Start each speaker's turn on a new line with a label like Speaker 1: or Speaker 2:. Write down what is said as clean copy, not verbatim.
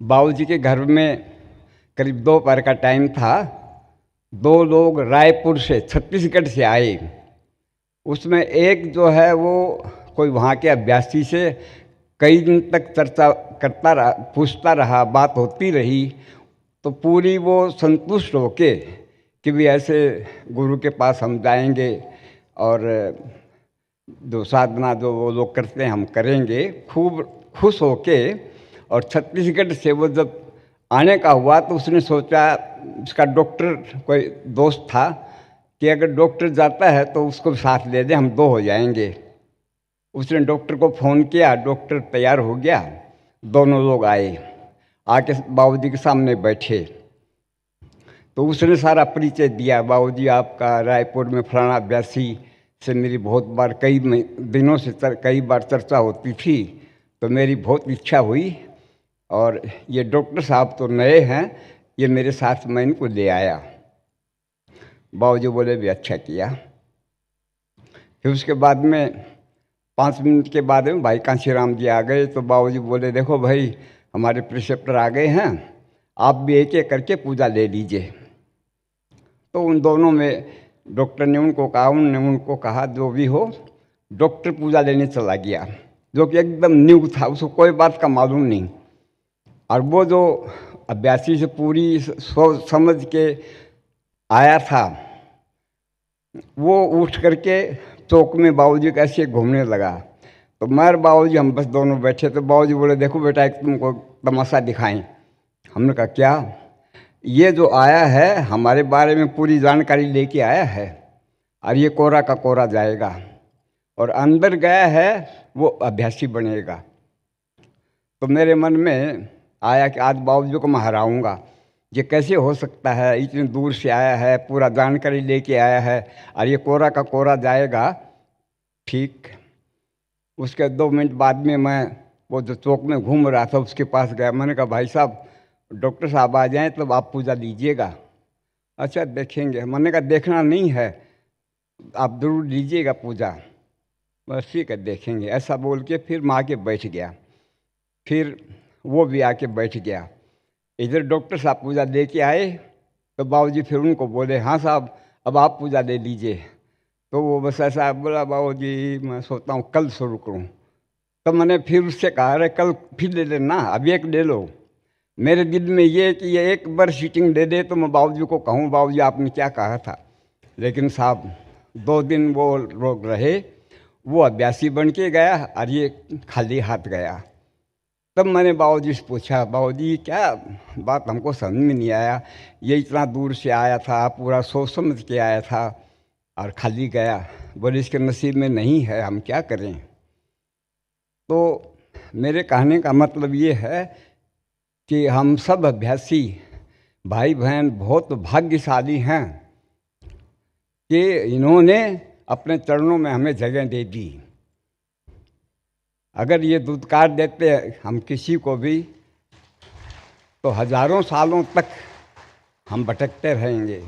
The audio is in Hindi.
Speaker 1: बाबूजी के घर में करीब दोपहर का टाइम था। दो लोग रायपुर से छत्तीसगढ़ से आए। उसमें एक जो है वो कोई वहाँ के अभ्यासी से कई दिन तक चर्चा करता रहा, पूछता रहा, बात होती रही। तो पूरी वो संतुष्ट होके कि भी ऐसे गुरु के पास हम जाएंगे और जो साधना जो वो लोग करते हैं हम करेंगे, खूब खुश होके। और छत्तीसगढ़ से वो जब आने का हुआ तो उसने सोचा, उसका डॉक्टर कोई दोस्त था कि अगर डॉक्टर जाता है तो उसको साथ ले दे, हम दो हो जाएंगे। उसने डॉक्टर को फ़ोन किया, डॉक्टर तैयार हो गया, दोनों लोग आए, आके बाबूजी के सामने बैठे। तो उसने सारा परिचय दिया, बाबूजी आपका रायपुर में फलाना अभ्यासी से मेरी बहुत बार कई दिनों से कई बार चर्चा होती थी, तो मेरी बहुत इच्छा हुई और ये डॉक्टर साहब तो नए हैं, ये मेरे साथ मैं इनको ले आया। बाबूजी बोले भी अच्छा किया। फिर उसके बाद में 5 मिनट के बाद में भाई कांशीराम जी आ गए। तो बाबूजी बोले देखो भाई, हमारे प्रिसेप्टर आ गए हैं, आप भी एक एक करके पूजा ले लीजिए। तो उन दोनों में डॉक्टर ने उनको कहा, उनने उनको कहा जो भी हो। डॉक्टर पूजा लेने चला गया, जो कि एकदम न्यू था, उसको कोई बात का मालूम नहीं। और वो जो अभ्यासी से पूरी सोच समझ के आया था, वो उठ करके चौक में बाबूजी का ऐसे घूमने लगा। तो मैं बाबूजी हम बस दोनों बैठे। तो बाबूजी बोले देखो बेटा, एक तुमको तमाशा दिखाएं। हमने कहा क्या? ये जो आया है हमारे बारे में पूरी जानकारी लेके आया है, और ये कोरा का कोरा जाएगा, और अंदर गया है वो अभ्यासी बनेगा। तो मेरे मन में आया कि आज बाबूजी को मैं हराऊंगा। ये कैसे हो सकता है, इतनी दूर से आया है, पूरा जानकारी लेके आया है, और ये कोरा का कोरा जाएगा। ठीक। उसके 2 मिनट बाद में मैं वो जो चौक में घूम रहा था उसके पास गया। मैंने कहा भाई साहब, डॉक्टर साहब आ जाएं तब आप पूजा लीजिएगा। अच्छा देखेंगे। मैंने कहा देखना नहीं है, आप ज़रूर लीजिएगा पूजा। बस ठीक है देखेंगे, ऐसा बोल के फिर मैं आके बैठ गया। फिर वो भी आके बैठ गया। इधर डॉक्टर साहब पूजा दे के आए। तो बाबूजी फिर उनको बोले हाँ साहब, अब आप पूजा ले लीजिए। तो वो बस ऐसा बोला, बाबूजी मैं सोचता हूँ कल शुरू करूँ। तो मैंने फिर उससे कहा अरे कल फिर ले लेना, अब एक ले लो। मेरे दिल में ये कि ये एक बार सीटिंग दे दे तो मैं बाबूजी को कहूँ बाबूजी आपने क्या कहा था। लेकिन साहब 2 दिन वो लोग रहे, वो अभ्यासी बन के गया और ये खाली हाथ गया। तब मैंने बाबूजी से पूछा, बाबूजी क्या बात, हमको समझ में नहीं आया, ये इतना दूर से आया था, पूरा सोच समझ के आया था और खाली गया। बोले इसके नसीब में नहीं है, हम क्या करें। तो मेरे कहने का मतलब ये है कि हम सब अभ्यासी भाई बहन बहुत भाग्यशाली हैं कि इन्होंने अपने चरणों में हमें जगह दे दी। अगर ये दुत्कार देते हम किसी को भी, तो हजारों सालों तक हम भटकते रहेंगे।